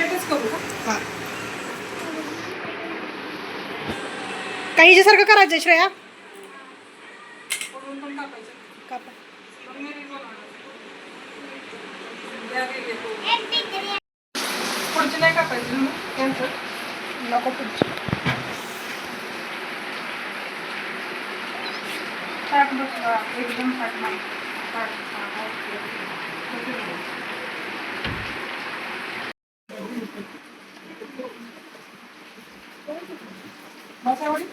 Stretch करू का? हां काही हिच्यासारखं करायचं श्रेया. पडून पण कापायचं. कापा. मग मी बनवणार. द्या गेले तो. पुढची नाही कापायची ना कॅन्सर. नको पुढची. टाक बसला एकदम टाक नाही. टाक. हां, ओके. बसावडी.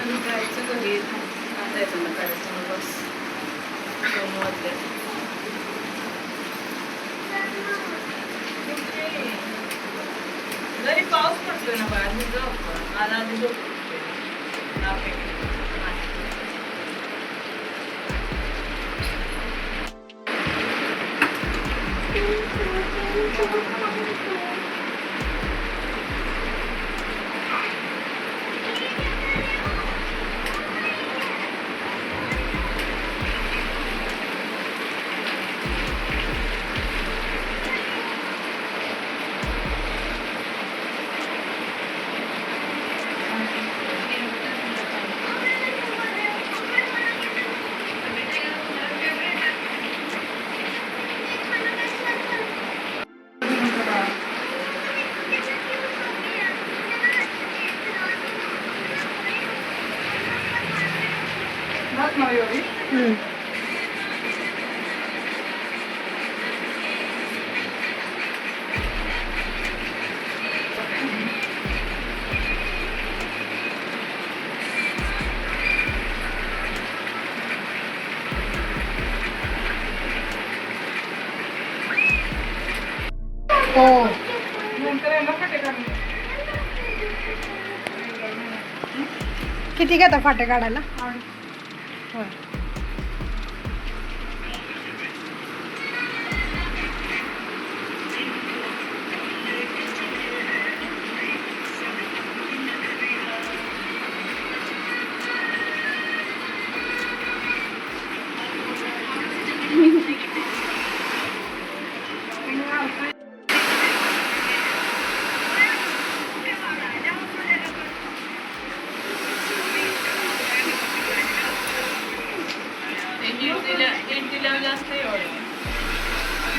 आणि जायचं घरी जायचं ना करायचं बस 2 वाजले. घरी पाऊस पडतोय ना बाहेर मी जाऊ मला आधी झोप भात नाही एवढी. हो नंतर आहे ना फाटे काढून. किती घेता फाटे काढायला. आणि होय दिल्यावर जास्त एवढं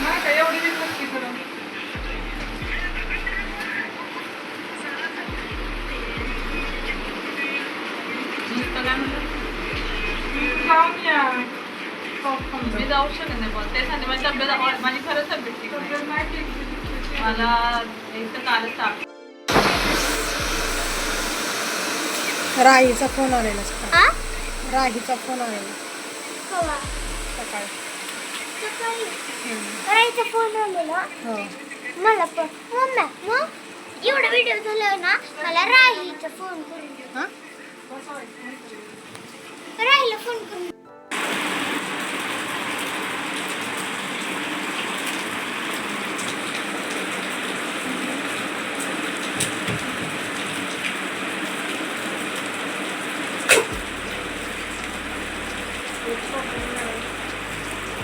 नाही का एवढी बी नसती खरं. नुसतं काय म्हणलं जाऊन या. पाऊस थांबला. मी जाऊ शकत नाही पण ते सांगते माझी तब्येत माझी खरंच तब्येत ठीक नाही. तब्येत नाही ठीक. मला एक तर कालच ताप राहीचा फोन आलेला सकाळी. राहीचा फोन आलेला सकाळी. करायचा फोन आलेला हो मला पण मम्मा मग एवढा व्हिडिओ झाला ना मला राहीचा फोन करून हां राहीला फोन करून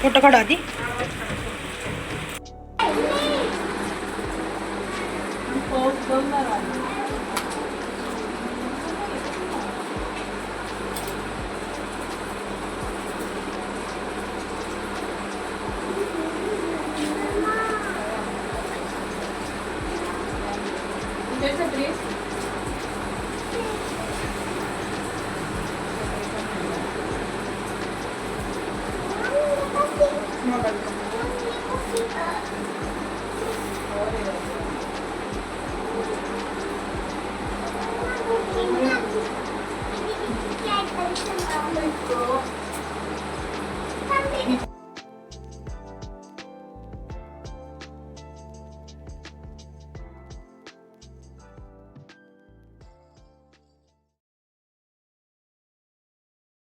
फोटो काढा आधी. पाऊस बंद झाला Something.